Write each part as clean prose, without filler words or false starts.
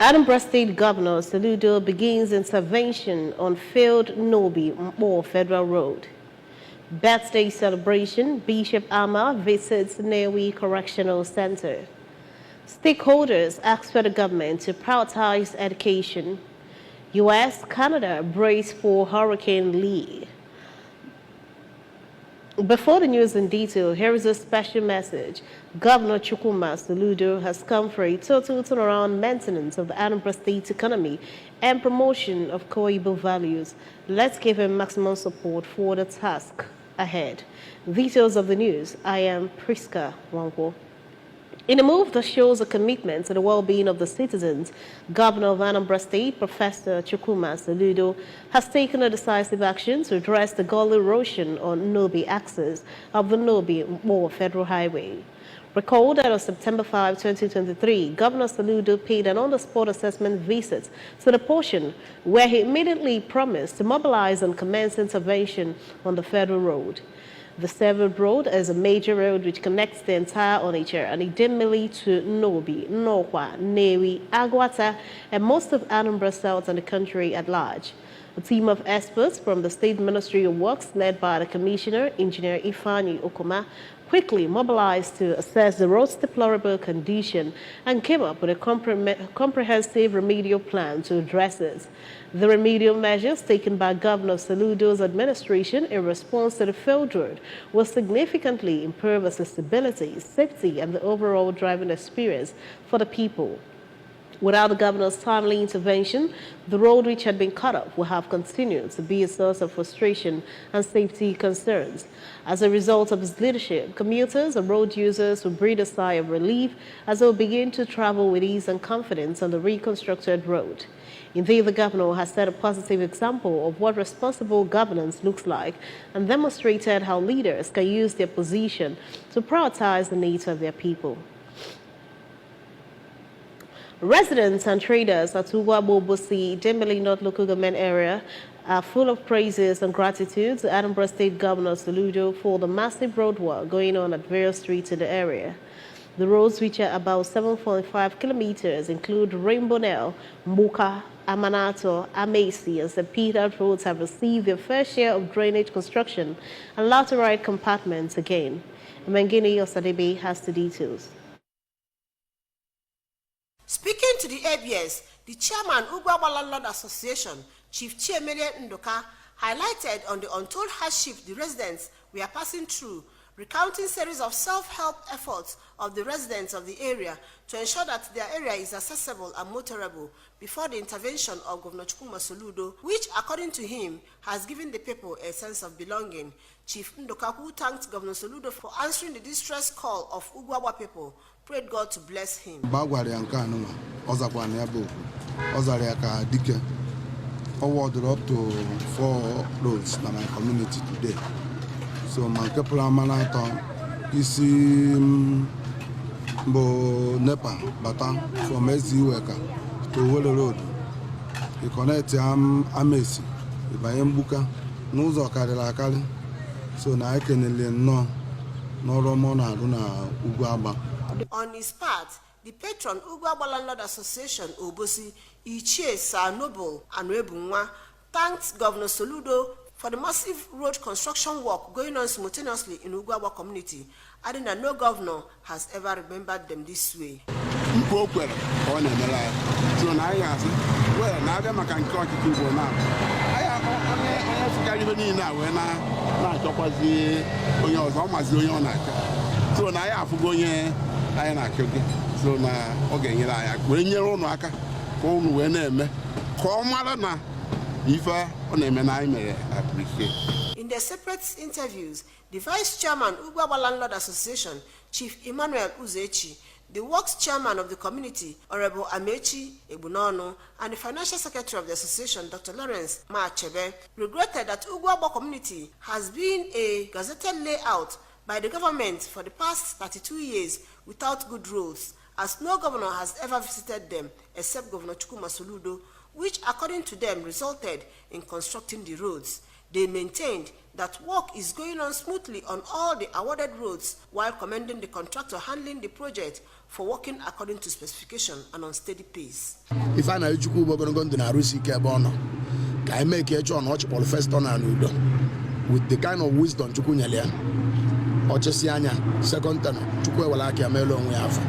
Anambra State Governor Soludo begins intervention on failed Nobi Mpo Federal Road. Birthday celebration, Bishop Ama visits Newi Correctional Center. Stakeholders ask for the government to prioritize education. U.S., Canada brace for Hurricane Lee. Before the news in detail, here is a special message. Governor Chukwuma Soludo has come for a total turnaround maintenance of the Anambra State economy and promotion of Koibo values. Let's give him maximum support for the task ahead. Details of the news. I am Priska Wangwo. In a move that shows a commitment to the well-being of the citizens, Governor of Anambra State, Professor Chukwuma Soludo, has taken a decisive action to address the gully erosion on Nobi axis of the Nobi-Mpo Federal Highway. Recall that on September 5, 2023, Governor Soludo paid an on-the-spot assessment visit to the portion where he immediately promised to mobilize and commence intervention on the federal road. The severed road is a major road which connects the entire Onitsha and Idemili to Nobi, Nokwa, Newi, Agwata, and most of Anambra South and the country at large. A team of experts from the State Ministry of Works, led by the Commissioner, Engineer Ifani Okoma, quickly mobilized to assess the road's deplorable condition and came up with a comprehensive remedial plan to address it. The remedial measures taken by Governor Soludo's administration in response to the failed road will significantly improve accessibility, safety, and the overall driving experience for the people. Without the governor's timely intervention, the road which had been cut off will have continued to be a source of frustration and safety concerns. As a result of his leadership, commuters and road users will breathe a sigh of relief as they will begin to travel with ease and confidence on the reconstructed road. Indeed, the governor has set a positive example of what responsible governance looks like and demonstrated how leaders can use their position to prioritize the needs of their people. Residents and traders at Ugwa-Bobosi, Idemili North Local Government Area are full of praises and gratitude to Anambra State Governor Soludo for the massive road work going on at various streets in the area. The roads, which are about 7.5 kilometers, include Rainbow Nell, Muka, Amanato, Amacy, and St. Peter roads have received their fair share of drainage construction and laterite compartments again. Mangini Osadebe has the details. Speaking to the ABS, the chairman Ugwa Landlord Association, Chief Chiemere Ndoka, highlighted on the untold hardship the residents were passing through, recounting series of self-help efforts of the residents of the area to ensure that their area is accessible and motorable before the intervention of Governor Chukwuma Soludo, which, according to him, has given the people a sense of belonging. Chief Ndoka, who thanked Governor Soludo for answering the distress call of Ugwa people, prayed God to bless him. Awarded up to 4 roads in my community today. So my people are manaton isi mbo nepa bata from SDUeka to Wele Road. You connect Amacy, Ibayembuka, n'ụzọ karịrị akarị. So na ekenele no romo na aduna Ugwagba. On his part, the patron Ugwa Landlord Association Obosi Ichie Sir Noble Anwebunwa thanked Governor Soludo for the massive road construction work going on simultaneously in Ugwa community, adding that no governor has ever remembered them this way. So na oge nyere aya wee nyere ụnụ aka ka ụnụ wee na-eme ka ọ mara na ife ọ na-eme na anyị mere appreciate. In their separate interviews, the Vice Chairman Ugwa Landlord Association, Chief Emmanuel Uzechi, the Works Chairman of the community, Honorable Amechi Ebunono, and the Financial Secretary of the Association, Dr. Lawrence Maachebe, regretted that Ugwa community has been a gazetted layout by the government for the past 32 years without good roads, as no governor has ever visited them except Governor Chukwuma Soludo, which according to them resulted in constructing the roads. They maintained that work is going on smoothly on all the awarded roads, while commending the contractor handling the project for working according to specification and on steady pace. If I know Chukwu going to Narusi Kabono, I make a John watch for the first on and with the kind of wisdom Chukwu Nyalia, or Chesianya, second turn, Chukwu Walaki Melon we have.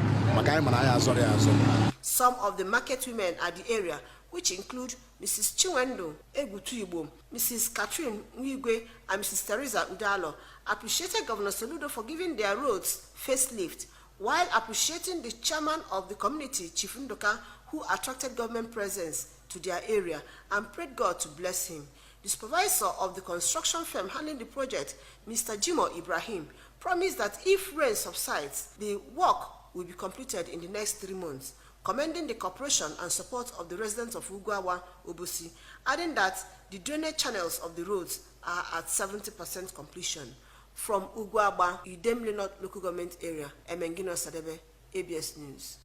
Some of the market women at the area, which include Mrs. Chiwendo Egutuibo, Mrs. Catherine Nwigwe, and Mrs. Teresa Udalo, appreciated Governor Soludo for giving their roads facelift, while appreciating the chairman of the community, Chief Ndoka, who attracted government presence to their area and prayed God to bless him. The supervisor of the construction firm handling the project, Mr. Jimo Ibrahim, promised that if rain subsides, the work will be completed in the next 3 months, commending the cooperation and support of the residents of Ugwawa, Obosi, adding that the drainage channels of the roads are at 70% completion. From Ugwawa, Idemili North Local Government Area, Emengino Sadebe, ABS News.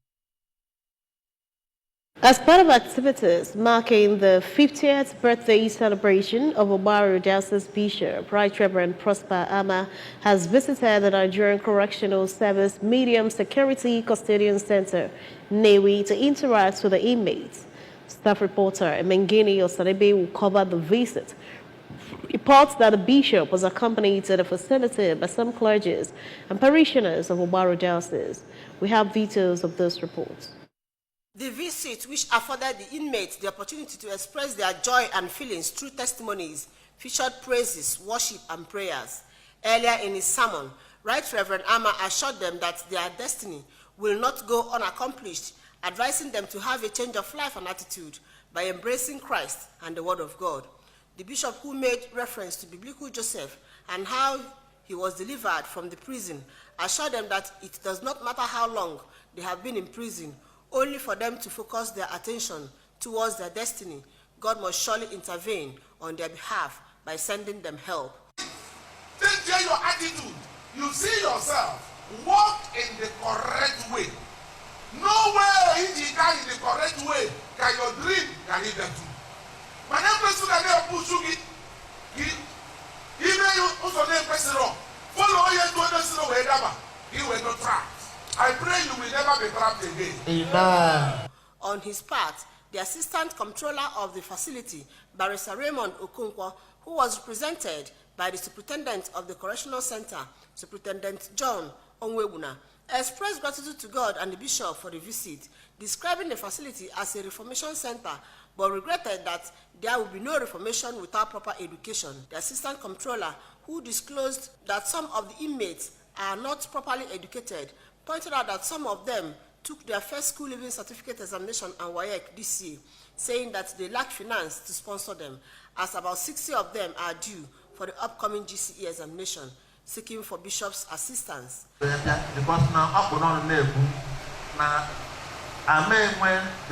As part of activities marking the 50th birthday celebration of Obaru Diocese Bishop, Right Reverend Prosper Ama has visited the Nigerian Correctional Service Medium Security Custodian Center, NEWI, to interact with the inmates. Staff reporter Emengini Osadebe will cover the visit. Reports that the bishop was accompanied to the facility by some clergies and parishioners of Obaru Diocese. We have details of this report. The visit, which afforded the inmates the opportunity to express their joy and feelings through testimonies, featured praises, worship, and prayers. Earlier in his sermon, Right Reverend Ama assured them that their destiny will not go unaccomplished, advising them to have a change of life and attitude by embracing Christ and the Word of God. The bishop, who made reference to biblical Joseph and how he was delivered from the prison, assured them that it does not matter how long they have been in prison, only for them to focus their attention towards their destiny. God must surely intervene on their behalf by sending them help. Change your attitude. You see yourself, walk in the correct way. No way if you die in the correct way can your dream can lead them to. My name is Pusugi. Even you also name President. Follow your to wherever he will not try. I pray you will never be trapped again. Amen. On his part, the assistant comptroller of the facility, Barrister Raymond Okonkwo, who was represented by the superintendent of the correctional center, Superintendent John Onwebuna, expressed gratitude to God and the bishop for the visit, describing the facility as a reformation center, but regretted that there will be no reformation without proper education. The assistant comptroller, who disclosed that some of the inmates are not properly educated, pointed out that some of them took their first school leaving certificate examination and WAEC this year, saying that they lack finance to sponsor them, as about 60 of them are due for the upcoming GCE examination, seeking for bishop's assistance. Because now up on the now I may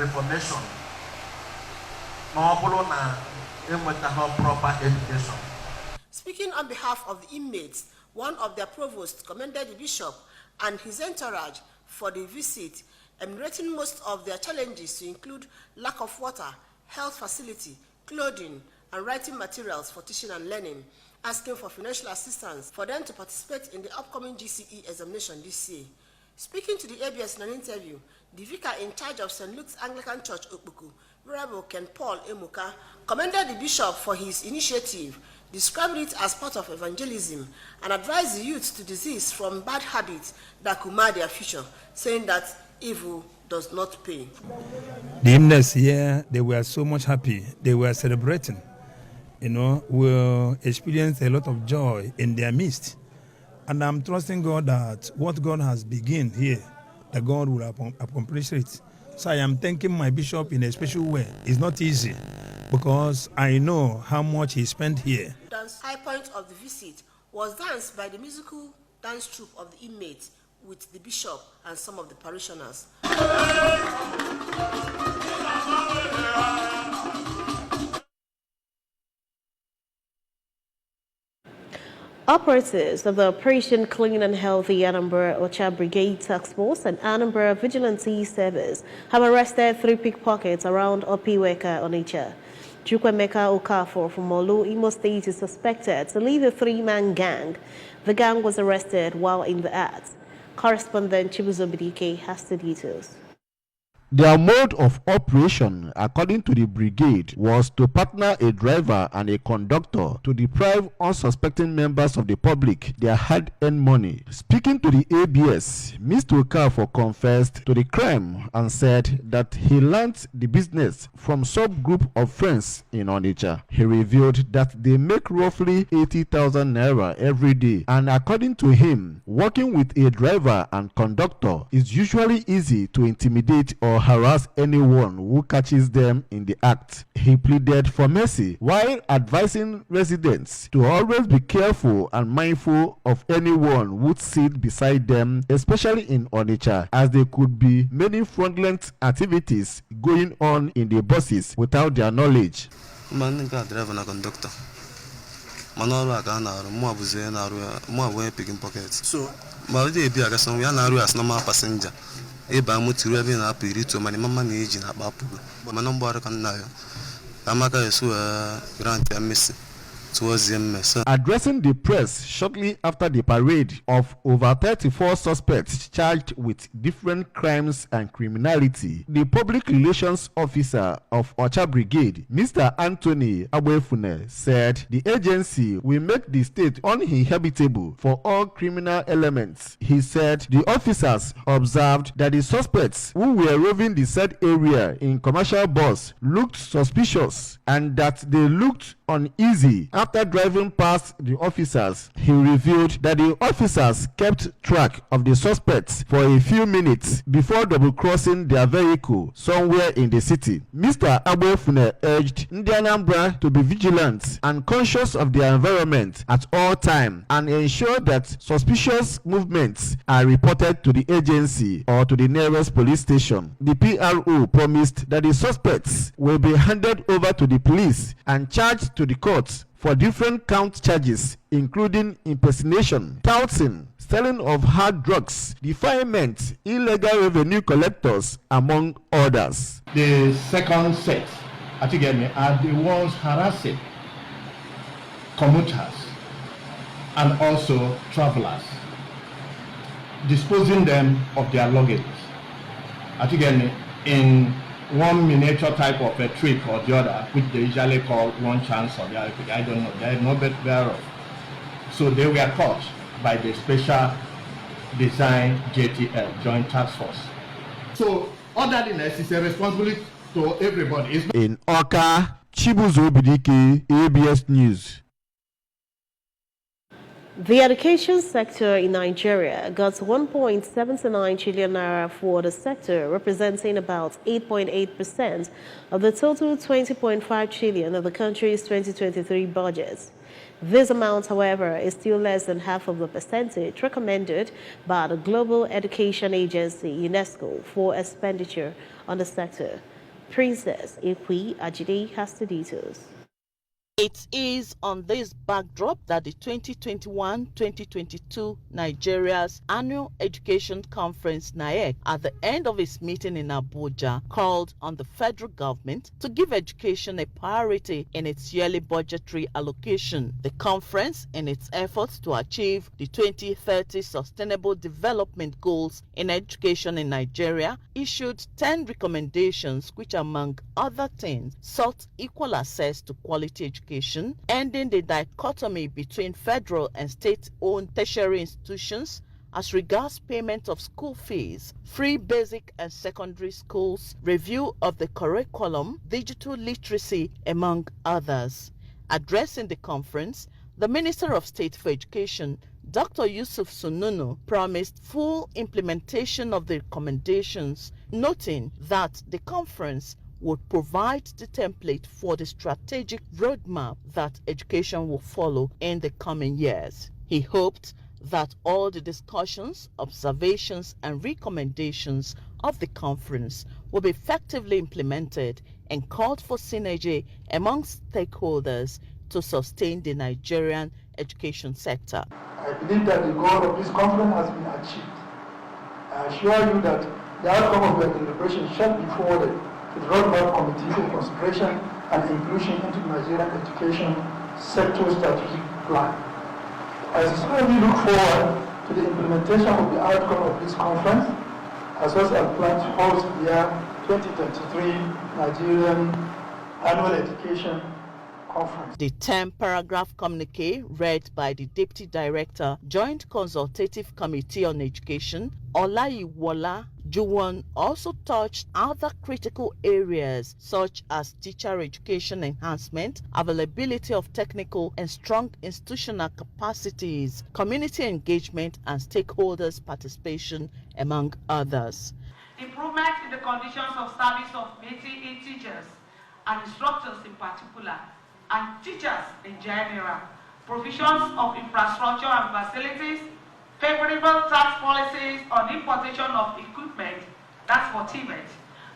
reformation. Proper education. Speaking on behalf of the inmates, one of their provosts commended the bishop and his entourage for the visit, enumerating most of their challenges to include lack of water, health facility, clothing, and writing materials for teaching and learning, asking for financial assistance for them to participate in the upcoming GCE examination this year. Speaking to the ABS in an interview, the vicar in charge of St. Luke's Anglican Church, Okpuku, Venerable Ken Paul Emuka, commended the bishop for his initiative, described it as part of evangelism, and advised the youth to desist from bad habits that could mar their future, saying that evil does not pay. The hymners here, they were so much happy. They were celebrating. Will experience a lot of joy in their midst. And I'm trusting God that what God has begun here, that God will accomplish it. So I am thanking my bishop in a special way. It's not easy because I know how much he spent here. The high point of the visit was danced by the musical dance troupe of the inmates with the bishop and some of the parishioners. Operatives of the Operation Clean and Healthy Anambra Ocha Brigade Task Force and Anambra Vigilante Service have arrested 3 pickpockets around Opiweka, Onitsha. Chukwemeka Okafor from Olu, Imo State is suspected to lead a three-man gang. The gang was arrested while in the act. Correspondent Chibuzo Bidike has the details. Their mode of operation, according to the brigade, was to partner a driver and a conductor to deprive unsuspecting members of the public their hard-earned money. Speaking to the ABS, Mr. Okafor confessed to the crime and said that he learnt the business from subgroup of friends in Onitsha. He revealed that they make roughly 80,000 naira every day, and according to him, working with a driver and conductor is usually easy to intimidate or harass anyone who catches them in the act. He pleaded for mercy while advising residents to always be careful and mindful of anyone who would sit beside them, especially in Onitsha, as there could be many fraudulent activities going on in the buses without their knowledge. So, but they be a son, we are now as normal passenger. Eba mutiri abi na apiri to mani mama na eji na bapu. But my number can now. Amaka is grant a miss towards them. Addressing the press shortly after the parade of over 34 suspects charged with different crimes and criminality, the public relations officer of Ocha Brigade, Mr. Anthony Abwefune, said the agency will make the state uninhabitable for all criminal elements. He said the officers observed that the suspects who were roving the said area in commercial bus looked suspicious and that they looked uneasy after driving past the officers. He revealed that the officers kept track of the suspects for a few minutes before double-crossing their vehicle somewhere in the city. Mr. Abwefune urged Anambra to be vigilant and conscious of their environment at all times and ensure that suspicious movements are reported to the agency or to the nearest police station. The PRO promised that the suspects will be handed over to the police and charged to the courts for different count charges, including impersonation, touting, selling of hard drugs, defilement, illegal revenue collectors, among others. The second set, are the ones harassing commuters and also travelers, disposing them of their luggage. In one miniature type of a trick or the other, which they usually call one chance or the other, I don't know, they are no better thereof. So they were caught by the Special Design JTL, Joint Task Force. So orderliness is a responsibility to everybody. In Oka, Chibuzo Bidike, ABS News. The education sector in Nigeria got 1.79 trillion naira for the sector, representing about 8.8% of the total 20.5 trillion of the country's 2023 budget. This amount, however, is still less than half of the percentage recommended by the Global Education Agency, UNESCO, for expenditure on the sector. Princess Ekwi Ajide has the details. It is on this backdrop that the 2021-2022 Nigeria's Annual Education Conference, NAEC, at the end of its meeting in Abuja, called on the federal government to give education a priority in its yearly budgetary allocation. The conference, in its efforts to achieve the 2030 Sustainable Development Goals in education in Nigeria, issued 10 recommendations which, among other things, sought equal access to quality education, ending the dichotomy between federal and state-owned tertiary institutions as regards payment of school fees, free basic and secondary schools, review of the curriculum, digital literacy, among others. Addressing the conference, the Minister of State for Education, Dr. Yusuf Sununu, promised full implementation of the recommendations, noting that the conference would provide the template for the strategic roadmap that education will follow in the coming years. He hoped that all the discussions, observations, and recommendations of the conference will be effectively implemented and called for synergy among stakeholders to sustain the Nigerian education sector. I believe that the goal of this conference has been achieved. I assure you that the outcome of the deliberation shall be forwarded to the roadmap committee for consideration and inclusion into the Nigerian education sector strategic plan. I sincerely look forward to the implementation of the outcome of this conference, as well as plan to host the year 2023 Nigerian Annual Education Conference. The 10-paragraph communique read by the Deputy Director, Joint Consultative Committee on Education, Olayiwola Juwon, also touched other critical areas such as teacher education enhancement, availability of technical and strong institutional capacities, community engagement, and stakeholders' participation, among others. Improvement in the conditions of service of MATE teachers and instructors in particular, and teachers in general, provisions of infrastructure and facilities, favorable tax policies on importation of equipment, that's for TVET.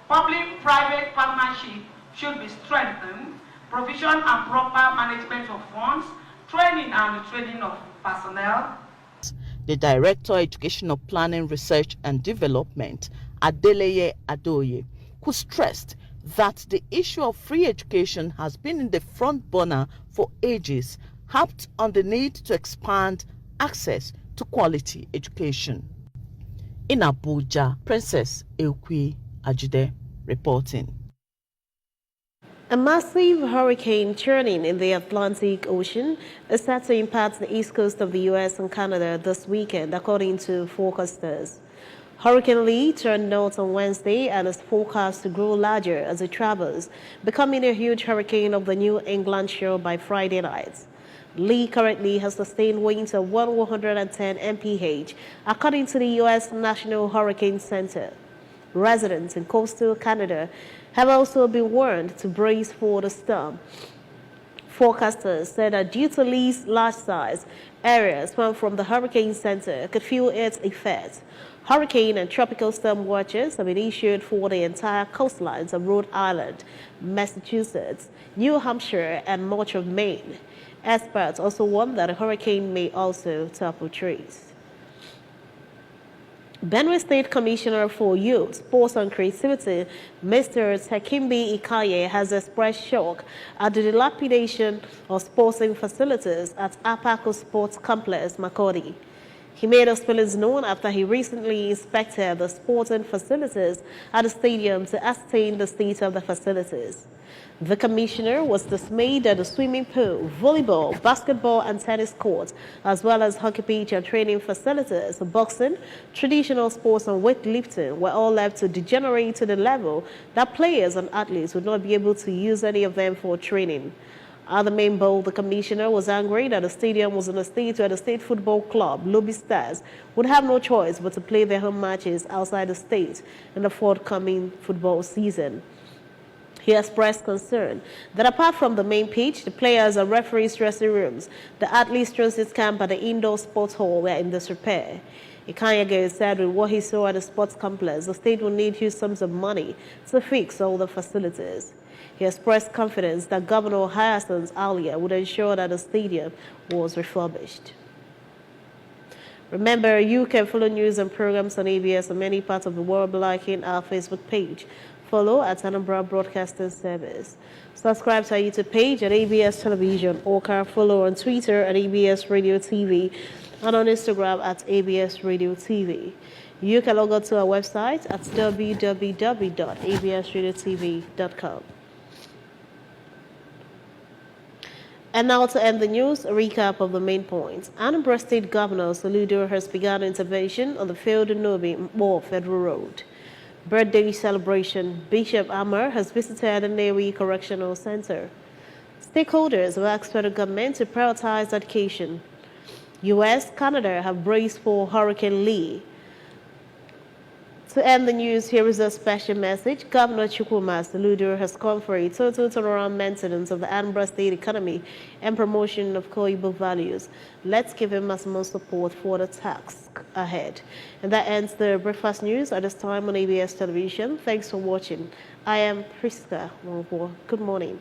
Public-private partnership should be strengthened, provision and proper management of funds, training and retraining of personnel. The Director, Educational Planning, Research and Development, Adeleye Adoye, who stressed that the issue of free education has been in the front burner for ages, harped on the need to expand access to quality education. In Abuja, Princess Eukwi Ajude reporting. A massive hurricane churning in the Atlantic Ocean is set to impact the east coast of the U.S. and Canada this weekend, according to forecasters. Hurricane Lee turned north on Wednesday and is forecast to grow larger as it travels, becoming a huge hurricane of the New England shore by Friday night. Lee currently has sustained winds of 110 mph, according to the U.S. National Hurricane Center. Residents in coastal Canada have also been warned to brace for the storm. Forecasters said that due to Lee's large size, areas from the hurricane center could feel its effects. Hurricane and tropical storm watches have been issued for the entire coastlines of Rhode Island, Massachusetts, New Hampshire, and much of Maine. Experts also warn that a hurricane may also topple trees. Benue State Commissioner for Youth, Sports and Creativity, Mr. Takimbi Ikaye, has expressed shock at the dilapidation of sporting facilities at Apako Sports Complex, Makurdi. He made his feelings known after he recently inspected the sporting facilities at the stadium to ascertain the state of the facilities. The commissioner was dismayed that the swimming pool, volleyball, basketball and tennis courts, as well as hockey pitch and training facilities, boxing, traditional sports and weightlifting were all left to degenerate to the level that players and athletes would not be able to use any of them for training. At the main bowl, the commissioner was angry that the stadium was in a state where the state football club, Lobby Stars, would have no choice but to play their home matches outside the state in the forthcoming football season. He expressed concern that apart from the main pitch, the players' and referees' dressing rooms, the athletes' transit camp and the indoor sports hall were in disrepair. Ikanyage said with what he saw at the sports complex, the state will need huge sums of money to fix all the facilities. He expressed confidence that Governor Hyacinth Alia would ensure that the stadium was refurbished. Remember, you can follow news and programs on ABS in many parts of the world by liking our Facebook page. Follow at Anambra Broadcasting Service. Subscribe to our YouTube page at ABS Television or follow on Twitter at ABS Radio TV and on Instagram at ABS Radio TV. You can log on to our website at www.absradiotv.com. And now to end the news, a recap of the main points. Anambra State Governor Soludo has begun intervention on the failed Nobi War Federal Road. Birthday celebration, Bishop Amar has visited the Nnewi Correctional Center. Stakeholders have asked federal government to prioritize education. U.S., Canada have braced for Hurricane Lee. To end the news, here is a special message. Governor Chukwuma Soludo has called for a total turnaround maintenance of the Anambra State economy and promotion of core Igbo values. Let's give him maximum support for the task ahead. And that ends the breakfast news at this time on ABS Television. Thanks for watching. I am Priska Mwangwo. Good morning.